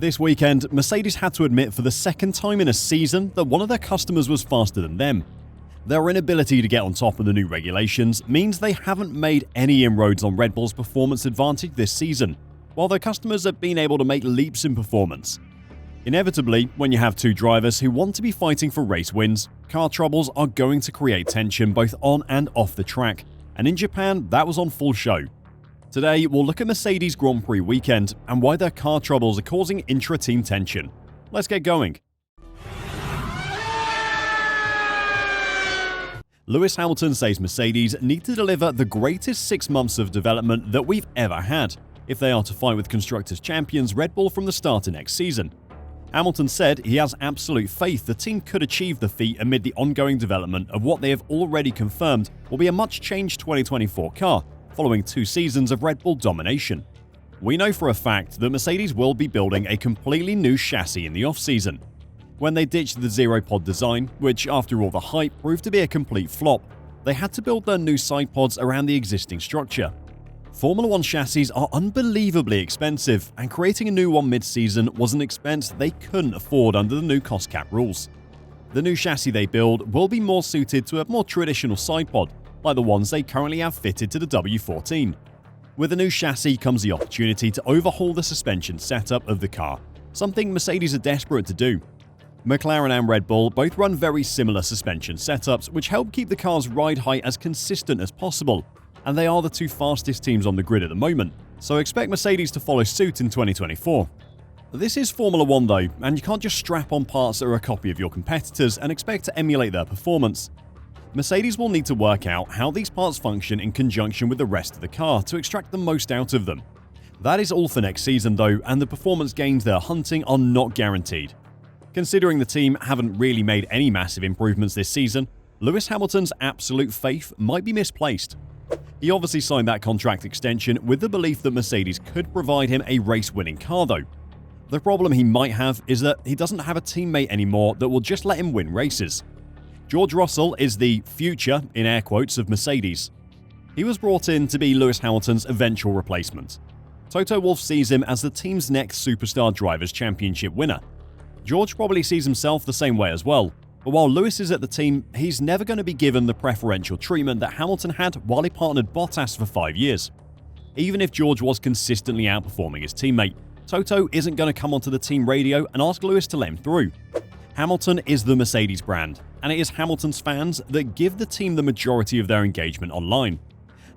This weekend, Mercedes had to admit for the second time in a season that one of their customers was faster than them. Their inability to get on top of the new regulations means they haven't made any inroads on Red Bull's performance advantage this season, while their customers have been able to make leaps in performance. Inevitably, when you have two drivers who want to be fighting for race wins, car troubles are going to create tension both on and off the track, and in Japan, that was on full show. Today, we'll look at Mercedes Grand Prix weekend and why their car troubles are causing intra-team tension. Let's get going. Lewis Hamilton says Mercedes need to deliver the greatest 6 months of development that we've ever had if they are to fight with Constructors' champions Red Bull from the start of next season. Hamilton said he has absolute faith the team could achieve the feat amid the ongoing development of what they have already confirmed will be a much-changed 2024 car, following 2 seasons of Red Bull domination. We know for a fact that Mercedes will be building a completely new chassis in the off-season. When they ditched the zero-pod design, which after all the hype proved to be a complete flop, they had to build their new side pods around the existing structure. Formula One chassis are unbelievably expensive, and creating a new one mid-season was an expense they couldn't afford under the new cost cap rules. The new chassis they build will be more suited to a more traditional side pod, like the ones they currently have fitted to the W14. With the new chassis comes the opportunity to overhaul the suspension setup of the car, something Mercedes are desperate to do. McLaren and Red Bull both run very similar suspension setups, which help keep the car's ride height as consistent as possible, and they are the 2 fastest teams on the grid at the moment, so expect Mercedes to follow suit in 2024. This is Formula One though, and you can't just strap on parts that are a copy of your competitors and expect to emulate their performance. Mercedes will need to work out how these parts function in conjunction with the rest of the car to extract the most out of them. That is all for next season though, and the performance gains they're hunting are not guaranteed. Considering the team haven't really made any massive improvements this season, Lewis Hamilton's absolute faith might be misplaced. He obviously signed that contract extension with the belief that Mercedes could provide him a race-winning car though. The problem he might have is that he doesn't have a teammate anymore that will just let him win races. George Russell is the future, in air quotes, of Mercedes. He was brought in to be Lewis Hamilton's eventual replacement. Toto Wolff sees him as the team's next Superstar Drivers' Championship winner. George probably sees himself the same way as well, but while Lewis is at the team, he's never going to be given the preferential treatment that Hamilton had while he partnered Bottas for 5 years. Even if George was consistently outperforming his teammate, Toto isn't going to come onto the team radio and ask Lewis to let him through. Hamilton is the Mercedes brand, and it is Hamilton's fans that give the team the majority of their engagement online.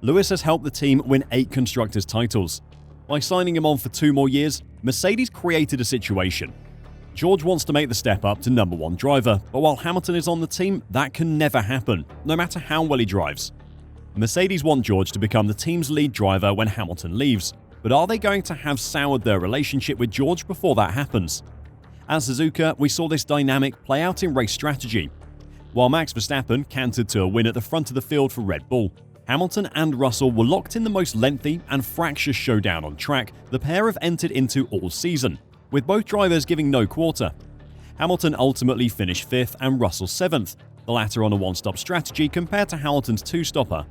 Lewis has helped the team win 8 Constructors' titles. By signing him on for 2 more years, Mercedes created a situation. George wants to make the step up to number 1 driver, but while Hamilton is on the team, that can never happen, no matter how well he drives. Mercedes want George to become the team's lead driver when Hamilton leaves, but are they going to have soured their relationship with George before that happens? At Suzuka, we saw this dynamic play out in race strategy. While Max Verstappen cantered to a win at the front of the field for Red Bull, Hamilton and Russell were locked in the most lengthy and fractious showdown on track the pair have entered into all season, with both drivers giving no quarter. Hamilton ultimately finished 5th and Russell 7th, the latter on a one-stop strategy compared to Hamilton's 2-stopper.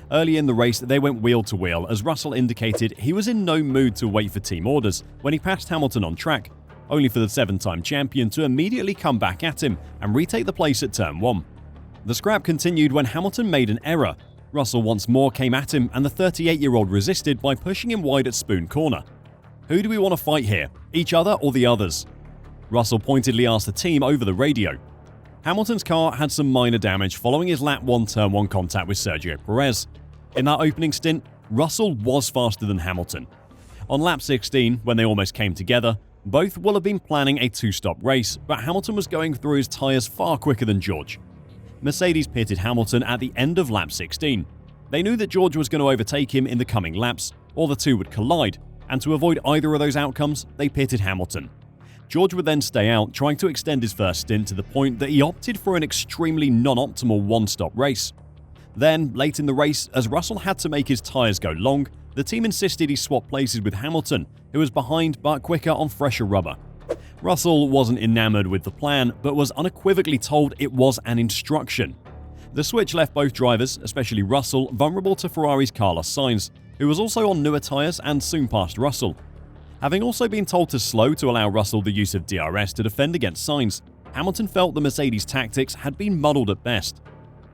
Early in the race, they went wheel to wheel as Russell indicated he was in no mood to wait for team orders when he passed Hamilton on track, only for the 7-time champion to immediately come back at him and retake the place at turn 1. The scrap continued when Hamilton made an error. Russell once more came at him and the 38-year-old resisted by pushing him wide at Spoon Corner. Who do we want to fight here, each other or the others? Russell pointedly asked the team over the radio. Hamilton's car had some minor damage following his lap 1 turn 1 contact with Sergio Perez. In that opening stint, Russell was faster than Hamilton. On lap 16, when they almost came together, both will have been planning a 2-stop race, but Hamilton was going through his tyres far quicker than George. Mercedes pitted Hamilton at the end of lap 16. They knew that George was going to overtake him in the coming laps, or the two would collide, and to avoid either of those outcomes, they pitted Hamilton. George would then stay out, trying to extend his first stint to the point that he opted for an extremely non-optimal 1-stop race. Then, late in the race, as Russell had to make his tyres go long, the team insisted he swap places with Hamilton, who was behind but quicker on fresher rubber. Russell wasn't enamored with the plan, but was unequivocally told it was an instruction. The switch left both drivers, especially Russell, vulnerable to Ferrari's Carlos Sainz, who was also on newer tyres and soon passed Russell. Having also been told to slow to allow Russell the use of DRS to defend against Sainz, Hamilton felt the Mercedes tactics had been muddled at best.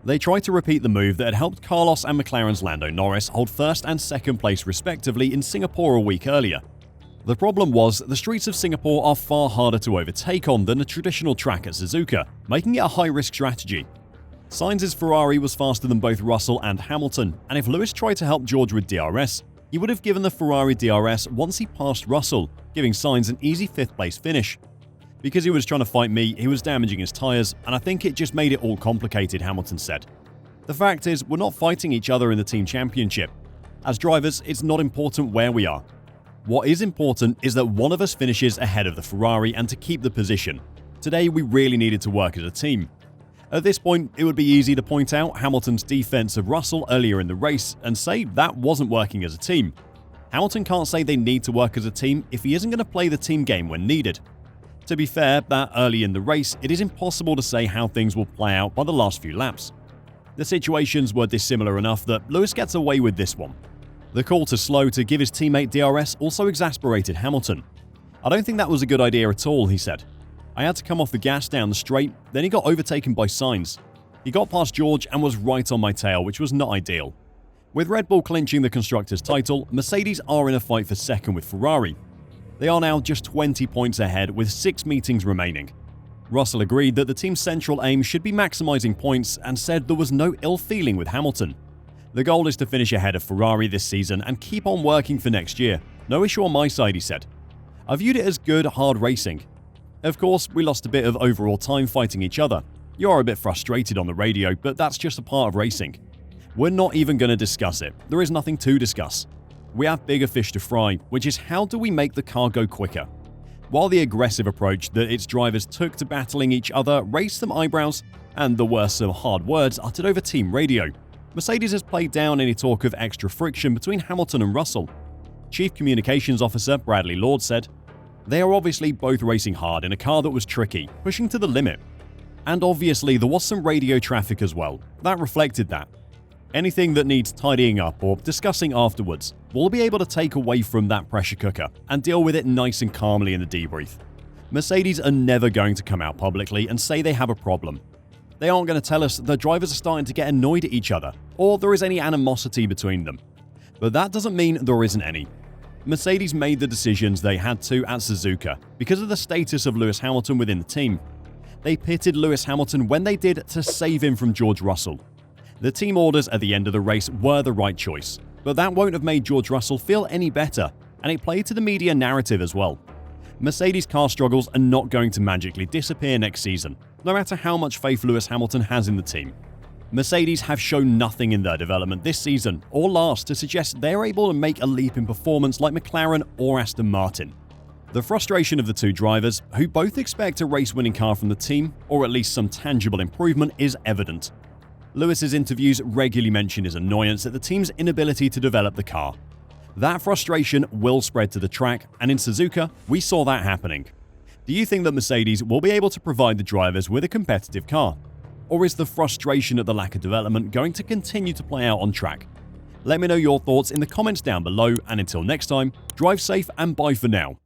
They tried to repeat the move that had helped Carlos and McLaren's Lando Norris hold first and second place respectively in Singapore a week earlier. The problem was, the streets of Singapore are far harder to overtake on than a traditional track at Suzuka, making it a high-risk strategy. Sainz's Ferrari was faster than both Russell and Hamilton, and if Lewis tried to help George with DRS, he would have given the Ferrari DRS once he passed Russell, giving Sainz an easy 5th place finish. Because he was trying to fight me, he was damaging his tyres, and I think it just made it all complicated, Hamilton said. The fact is, we're not fighting each other in the team championship. As drivers, it's not important where we are. What is important is that one of us finishes ahead of the Ferrari and to keep the position. Today, we really needed to work as a team. At this point, it would be easy to point out Hamilton's defense of Russell earlier in the race and say that wasn't working as a team. Hamilton can't say they need to work as a team if he isn't going to play the team game when needed. To be fair, that early in the race, it is impossible to say how things will play out by the last few laps. The situations were dissimilar enough that Lewis gets away with this one. The call to slow to give his teammate DRS also exasperated Hamilton. "I don't think that was a good idea at all," he said. "I had to come off the gas down the straight, then he got overtaken by Sainz. He got past George and was right on my tail, which was not ideal." With Red Bull clinching the Constructors' title, Mercedes are in a fight for second with Ferrari. They are now just 20 points ahead with 6 meetings remaining. Russell agreed that the team's central aim should be maximising points and said there was no ill feeling with Hamilton. "The goal is to finish ahead of Ferrari this season and keep on working for next year. No issue on my side," he said. "I viewed it as good, hard racing. Of course, we lost a bit of overall time fighting each other. You are a bit frustrated on the radio, but that's just a part of racing. We're not even going to discuss it. There is nothing to discuss. We have bigger fish to fry, which is how do we make the car go quicker?" While the aggressive approach that its drivers took to battling each other raised some eyebrows, and there were some hard words uttered over team radio, Mercedes has played down any talk of extra friction between Hamilton and Russell. Chief Communications Officer Bradley Lord said, "They are obviously both racing hard in a car that was tricky, pushing to the limit. And obviously there was some radio traffic as well. That reflected that. Anything that needs tidying up or discussing afterwards, we'll be able to take away from that pressure cooker and deal with it nice and calmly in the debrief. Mercedes are never going to come out publicly and say they have a problem. They aren't going to tell us the drivers are starting to get annoyed at each other or there is any animosity between them. But that doesn't mean there isn't any. Mercedes made the decisions they had to at Suzuka because of the status of Lewis Hamilton within the team. They pitted Lewis Hamilton when they did to save him from George Russell. The team orders at the end of the race were the right choice, but that won't have made George Russell feel any better, and it played to the media narrative as well. Mercedes car struggles are not going to magically disappear next season, no matter how much faith Lewis Hamilton has in the team. Mercedes have shown nothing in their development this season or last to suggest they're able to make a leap in performance like McLaren or Aston Martin. The frustration of the two drivers, who both expect a race-winning car from the team, or at least some tangible improvement, is evident. Lewis's interviews regularly mention his annoyance at the team's inability to develop the car. That frustration will spread to the track, and in Suzuka, we saw that happening. Do you think that Mercedes will be able to provide the drivers with a competitive car? Or is the frustration at the lack of development going to continue to play out on track? Let me know your thoughts in the comments down below, and until next time, drive safe and bye for now.